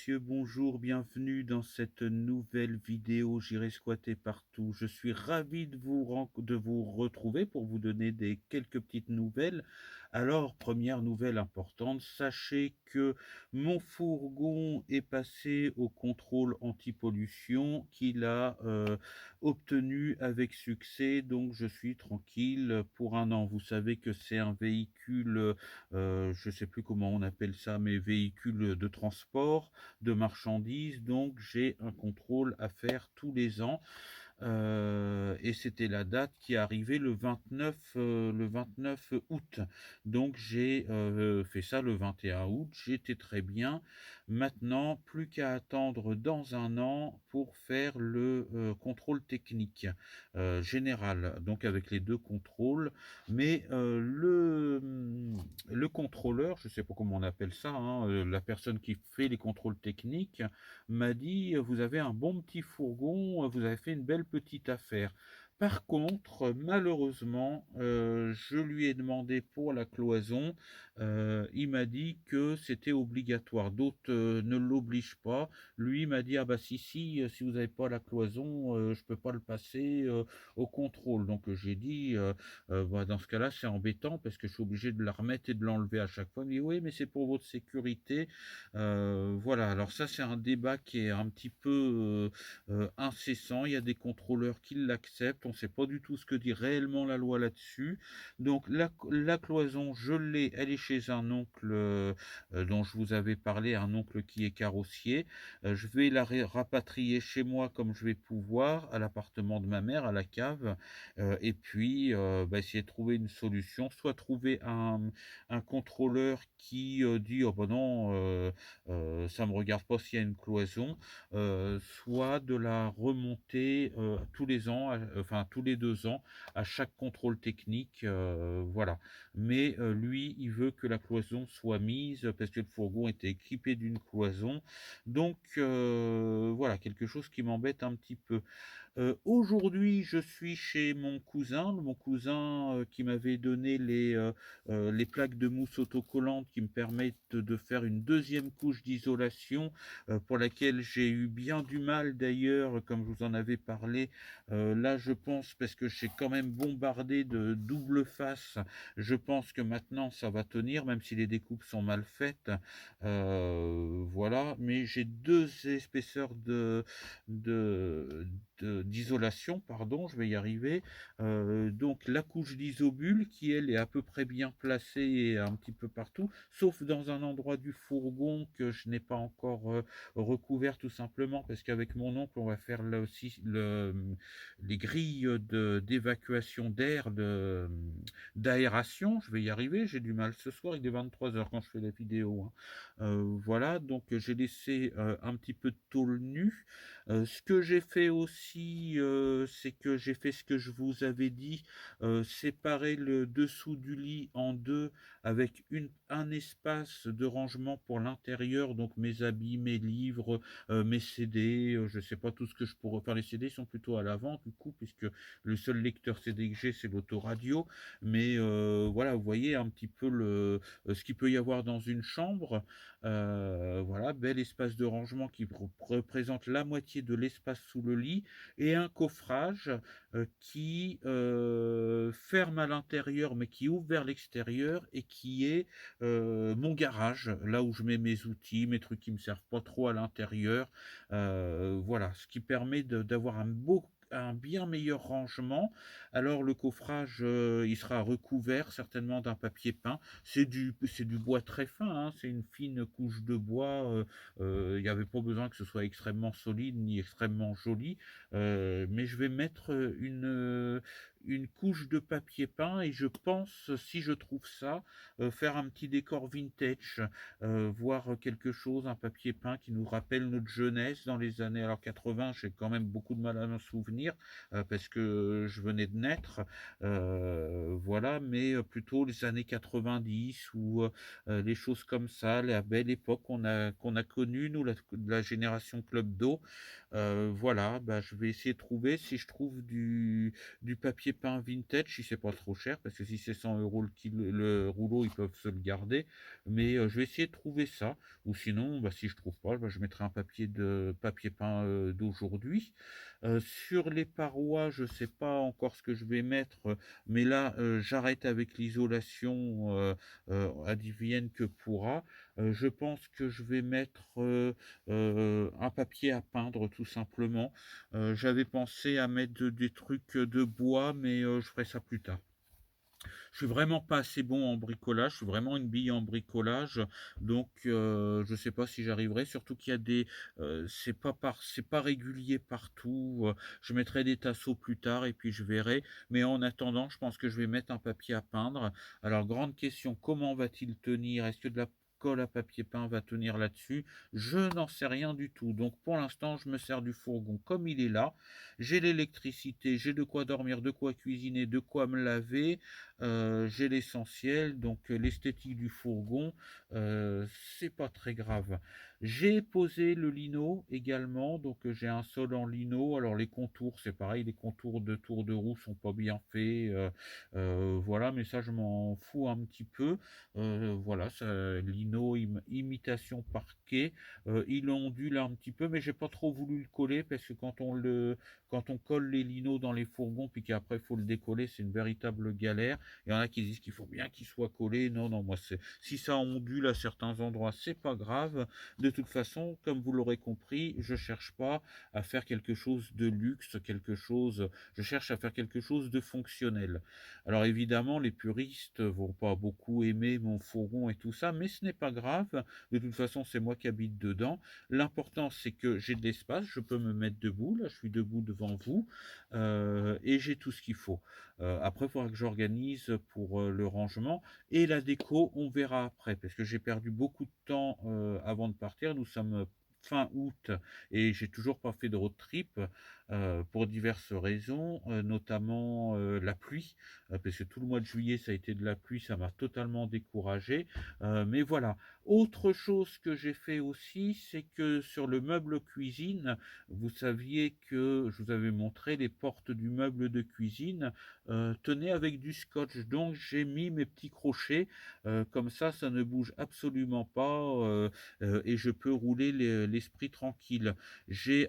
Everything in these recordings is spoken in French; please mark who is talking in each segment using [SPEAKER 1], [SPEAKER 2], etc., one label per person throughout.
[SPEAKER 1] messieurs, bonjour, bienvenue dans cette nouvelle vidéo J'irai squatter partout. Je suis ravi de vous retrouver pour vous donner quelques petites nouvelles. Alors, première nouvelle importante, sachez que mon fourgon est passé au contrôle anti-pollution qu'il a obtenu avec succès, donc je suis tranquille pour un an. Vous savez que c'est un véhicule je ne sais plus comment on appelle ça, mais véhicules de transport de marchandises, donc j'ai un contrôle à faire tous les ans. Et c'était la date qui arrivait le 29 août. Donc j'ai fait ça le 21 août, j'étais très bien. Maintenant, plus qu'à attendre dans un an pour faire le contrôle technique général, donc avec les deux contrôles. Mais le contrôleur, je ne sais pas comment on appelle ça, hein, la personne qui fait les contrôles techniques, m'a dit: «Vous avez un bon petit fourgon, vous avez fait une belle petite affaire». Par contre, malheureusement, je lui ai demandé pour la cloison, il m'a dit que c'était obligatoire. D'autres, ne l'obligent pas. Lui m'a dit: «Ah bah si, si vous n'avez pas la cloison, je peux pas le passer, au contrôle». Donc, j'ai dit, «Bah, dans ce cas-là, c'est embêtant parce que je suis obligé de la remettre et de l'enlever à chaque fois». Il me dit: «Oui, mais c'est pour votre sécurité». Voilà, alors ça, c'est un débat qui est un petit peu, incessant. Il y a des contrôleurs qui l'acceptent. On ne sait pas du tout ce que dit réellement la loi là-dessus. Donc la cloison, je l'ai, elle est chez un oncle, dont je vous avais parlé, un oncle qui est carrossier. Je vais la rapatrier chez moi comme je vais pouvoir, à l'appartement de ma mère, à la cave, et puis, bah, essayer de trouver une solution, soit trouver un contrôleur qui, dit: «Oh bah non, ça me regarde pas s'il y a une cloison», soit de la remonter, tous les ans, enfin tous les 2 ans, à chaque contrôle technique, voilà. Mais, lui, il veut que la cloison soit mise, parce que le fourgon était équipé d'une cloison. Donc, voilà, quelque chose qui m'embête un petit peu. Aujourd'hui, je suis chez mon cousin, qui m'avait donné les plaques de mousse autocollantes qui me permettent de faire une deuxième couche d'isolation, pour laquelle j'ai eu bien du mal d'ailleurs, comme je vous en avais parlé. Là, je pense, parce que j'ai quand même bombardé de double face, je pense que maintenant ça va tenir, même si les découpes sont mal faites. Voilà, mais j'ai 2 épaisseurs de d'isolation, pardon, je vais y arriver. Donc la couche d'isobule qui, elle, est à peu près bien placée et un petit peu partout, sauf dans un endroit du fourgon que je n'ai pas encore, recouvert, tout simplement parce qu'avec mon oncle, on va faire là aussi les grilles d'évacuation d'air, d'aération. Je vais y arriver, j'ai du mal ce soir, il est 23 heures quand je fais la vidéo, hein. Voilà, donc j'ai laissé, un petit peu de tôle nue. Ce que j'ai fait aussi, c'est que j'ai fait ce que je vous avais dit, séparer le dessous du lit en 2 avec un espace de rangement pour l'intérieur, donc mes habits, mes livres, mes CD, je sais pas tout ce que je pourrais, enfin les CD sont plutôt à l'avant du coup, puisque le seul lecteur CD que j'ai, c'est l'autoradio. Mais voilà, vous voyez un petit peu ce qu'il peut y avoir dans une chambre. Voilà, bel espace de rangement qui représente la moitié de l'espace sous le lit, et un coffrage, qui, ferme à l'intérieur, mais qui ouvre vers l'extérieur, et qui est, mon garage, là où je mets mes outils, mes trucs qui me servent pas trop à l'intérieur. Voilà, ce qui permet d'avoir un bien meilleur rangement. Alors le coffrage, il sera recouvert certainement d'un papier peint. C'est du bois très fin, hein, c'est une fine couche de bois, il n'y avait pas besoin que ce soit extrêmement solide ni extrêmement joli, mais je vais mettre, une couche de papier peint, et je pense, si je trouve ça, faire un petit décor vintage, voir quelque chose, un papier peint qui nous rappelle notre jeunesse dans les années, alors 80, j'ai quand même beaucoup de mal à m'en souvenir, parce que je venais de naître, voilà, mais plutôt les années 90, ou les choses comme ça, la belle époque qu'on a connue, nous, la génération Club d'eau. Voilà, bah, je vais essayer de trouver si je trouve du papier peint vintage, si c'est pas trop cher, parce que si c'est 100 € le rouleau, ils peuvent se le garder. Mais, je vais essayer de trouver ça ou sinon, bah, si je trouve pas, bah, je mettrai un papier peint, d'aujourd'hui. Sur les parois, je sais pas encore ce que je vais mettre, mais là, j'arrête avec l'isolation, advienne que pourra. Je pense que je vais mettre, un papier à peindre tout simplement. J'avais pensé à mettre des trucs, de bois, mais, je ferai ça plus tard. Je suis vraiment pas assez bon en bricolage, je suis vraiment une bille en bricolage, donc je sais pas si j'arriverai, surtout qu'il y a c'est pas régulier partout, je mettrai des tasseaux plus tard et puis je verrai, mais en attendant, je pense que je vais mettre un papier à peindre. Alors grande question, comment va-t-il tenir? Est-ce que de la colle à papier peint va tenir là-dessus? Je n'en sais rien du tout, donc pour l'instant, je me sers du fourgon comme il est là. J'ai l'électricité, j'ai de quoi dormir, de quoi cuisiner, de quoi me laver. J'ai l'essentiel, donc l'esthétique du fourgon, c'est pas très grave. J'ai posé le lino également, donc j'ai un sol en lino. Alors les contours, c'est pareil, les contours de tour de roue sont pas bien faits, voilà, mais ça je m'en fous un petit peu. Voilà, ça lino imitation parquet, il ondule un petit peu, mais j'ai pas trop voulu le coller parce que quand on colle les linos dans les fourgons, puis qu'après il faut le décoller, c'est une véritable galère. Il y en a qui disent qu'il faut bien qu'il soit collé. Non, non, moi, si ça ondule à certains endroits, c'est pas grave. De toute façon, comme vous l'aurez compris, je cherche pas à faire quelque chose de luxe, je cherche à faire quelque chose de fonctionnel. Alors évidemment, les puristes vont pas beaucoup aimer mon fourgon et tout ça, mais ce n'est pas grave. De toute façon, c'est moi qui habite dedans. L'important, c'est que j'ai de l'espace, je peux me mettre debout. Là, je suis debout devant vous, et j'ai tout ce qu'il faut. Après, il faudra que j'organise pour, le rangement et la déco, on verra après parce que j'ai perdu beaucoup de temps, avant de partir. Nous sommes, fin août et j'ai toujours pas fait de road trip, pour diverses raisons, notamment, la pluie, parce que tout le mois de juillet, ça a été de la pluie, ça m'a totalement découragé, mais voilà. Autre chose que j'ai fait aussi, c'est que sur le meuble cuisine, vous saviez que je vous avais montré les portes du meuble de cuisine, tenaient avec du scotch. Donc j'ai mis mes petits crochets, comme ça ne bouge absolument pas, et je peux rouler l'esprit tranquille. J'ai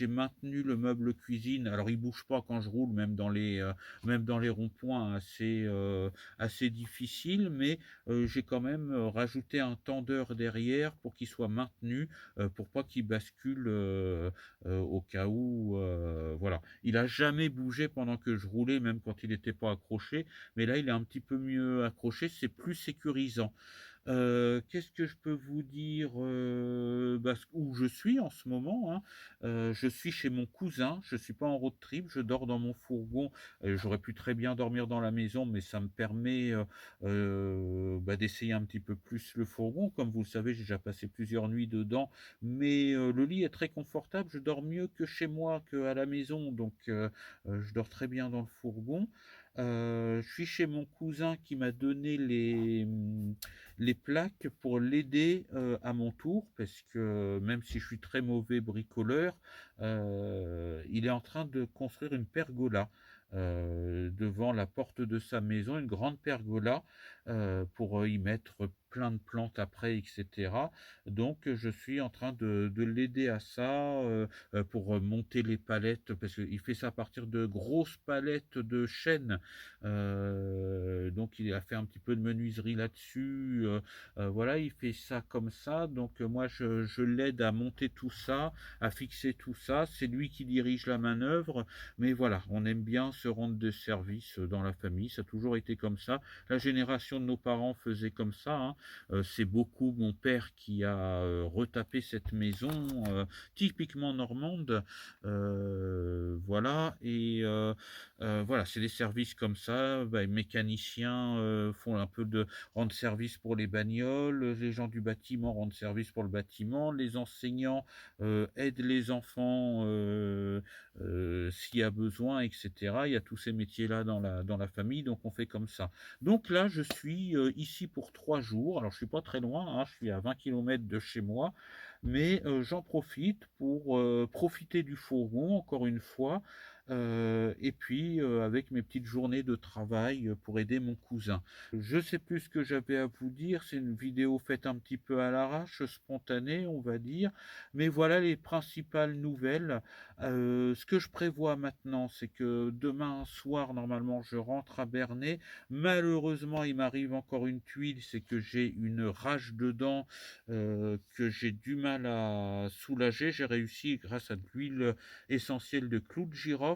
[SPEAKER 1] maintenu le meuble cuisine. Alors il bouge pas quand je roule, même dans les ronds-points assez difficiles, mais j'ai quand même, rajouté un tendeur derrière pour qu'il soit maintenu, pour pas qu'il bascule, au cas où, voilà. Il a jamais bougé pendant que je roulais, même quand il n'était pas accroché, mais là, il est un petit peu mieux accroché, c'est plus sécurisant. Qu'est-ce que je peux vous dire? Bah, où je suis en ce moment, hein, je suis chez mon cousin, je suis pas en road trip, je dors dans mon fourgon. J'aurais pu très bien dormir dans la maison, mais ça me permet, bah, d'essayer un petit peu plus le fourgon. Comme vous le savez, j'ai déjà passé plusieurs nuits dedans, mais le lit est très confortable. Je dors mieux que chez moi, qu'à la maison, donc je dors très bien dans le fourgon. Je suis chez mon cousin qui m'a donné les plaques pour l'aider, à mon tour, parce que même si je suis très mauvais bricoleur, il est en train de construire une pergola, devant la porte de sa maison, une grande pergola, pour, y mettre plein de plantes après et cetera. Donc, je suis en train de l'aider à ça, pour, monter les palettes parce qu'il fait ça à partir de grosses palettes de chêne, donc il a fait un petit peu de menuiserie là-dessus, voilà, il fait ça comme ça, donc moi je l'aide à monter tout ça, à fixer tout ça. C'est lui qui dirige la manœuvre, mais voilà, on aime bien se rendre de service, dans la famille, ça a toujours été comme ça. La génération de nos parents faisait comme ça, hein. C'est beaucoup mon père qui a, retapé cette maison, typiquement normande, voilà et voilà, c'est des services comme ça. Bah, les mécaniciens, font un peu de rendent service pour les bagnoles, les gens du bâtiment rendent service pour le bâtiment, les enseignants, aident les enfants, s'il y a besoin et cetera. Il y a tous ces métiers-là dans la famille, donc on fait comme ça. Donc là, je suis, ici pour 3 jours. Alors je suis pas très loin, hein, je suis à 20 kilomètres de chez moi, mais j'en profite pour, profiter du fourgon encore une fois, et puis, avec mes petites journées de travail, pour aider mon cousin. Je sais plus ce que j'avais à vous dire, c'est une vidéo faite un petit peu à l'arrache, spontanée, on va dire, mais voilà les principales nouvelles. Ce que je prévois maintenant, c'est que demain soir, normalement, je rentre à Bernay. Malheureusement, il m'arrive encore une tuile, c'est que j'ai une rage de dents, que j'ai du mal à soulager. J'ai réussi grâce à de l'huile essentielle de clou de girofle,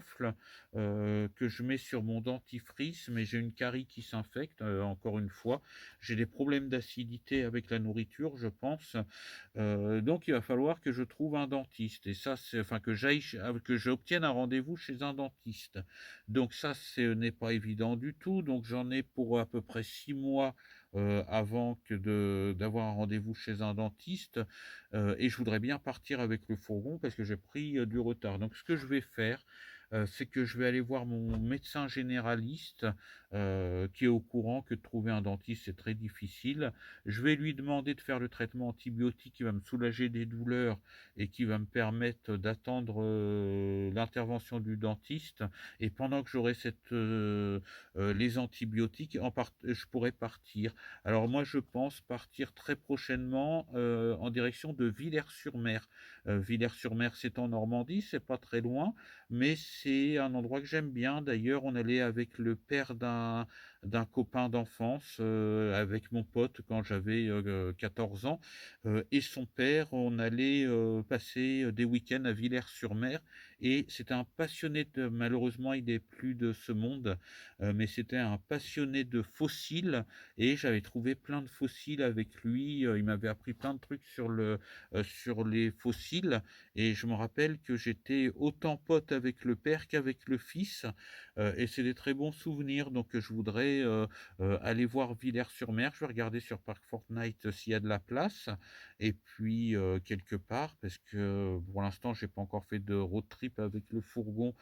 [SPEAKER 1] que je mets sur mon dentifrice, mais j'ai une carie qui s'infecte, encore une fois. J'ai des problèmes d'acidité avec la nourriture, je pense. Donc il va falloir que je trouve un dentiste et ça, c'est enfin que j'aille ch que j'obtienne un rendez-vous chez un dentiste. Donc ça, ce n'est pas évident du tout, donc j'en ai pour à peu près 6 mois, avant que de d'avoir un rendez-vous chez un dentiste, et je voudrais bien partir avec le fourgon parce que j'ai pris, du retard. Donc ce que je vais faire, c'est que je vais aller voir mon médecin généraliste, qui est au courant que de trouver un dentiste, c'est très difficile. Je vais lui demander de faire le traitement antibiotique qui va me soulager des douleurs et qui va me permettre d'attendre, l'intervention du dentiste et pendant que j'aurai les antibiotiques, je pourrai partir. Alors moi, je pense partir très prochainement, en direction de Villers-sur-Mer. Villers-sur-Mer, c'est en Normandie, c'est pas très loin, mais c'est un endroit que j'aime bien. D'ailleurs, on allait avec le père d'un copain d'enfance, avec mon pote quand j'avais, 14 ans, et son père. On allait, passer, des week-ends à Villers-sur-Mer et c'était un passionné de malheureusement, il est plus de ce monde, mais c'était un passionné de fossiles et j'avais trouvé plein de fossiles avec lui, il m'avait appris plein de trucs sur les fossiles et je me rappelle que j'étais autant pote avec le père qu'avec le fils, et c'est des très bons souvenirs donc je voudrais, aller voir Villers-sur-Mer. Je vais regarder sur Parc Fortnite s'il y a de la place et puis, quelque part parce que pour l'instant j'ai pas encore fait de road trip avec le fourgon,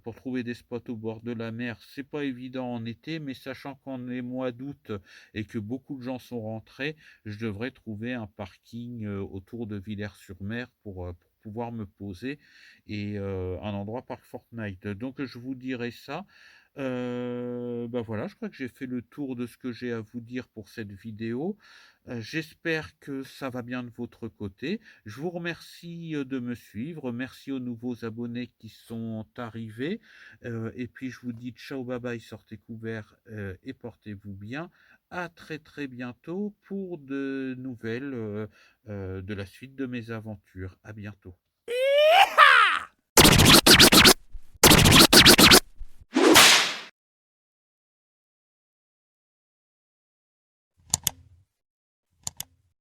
[SPEAKER 1] pour trouver des spots au bord de la mer, c'est pas évident en été, mais sachant qu'on est mois d'août et que beaucoup de gens sont rentrés, je devrais trouver un parking, autour de Villers-sur-Mer pour pouvoir me poser et un endroit Parc Fortnite. Donc je vous dirai ça. Bah, voilà, je crois que j'ai fait le tour de ce que j'ai à vous dire pour cette vidéo. J'espère que ça va bien de votre côté. Je vous remercie, de me suivre. Merci aux nouveaux abonnés qui sont arrivés, et puis je vous dis ciao, bye bye, sortez couverts, et portez-vous bien. À très, très bientôt pour de nouvelles, de la suite de mes aventures. À bientôt.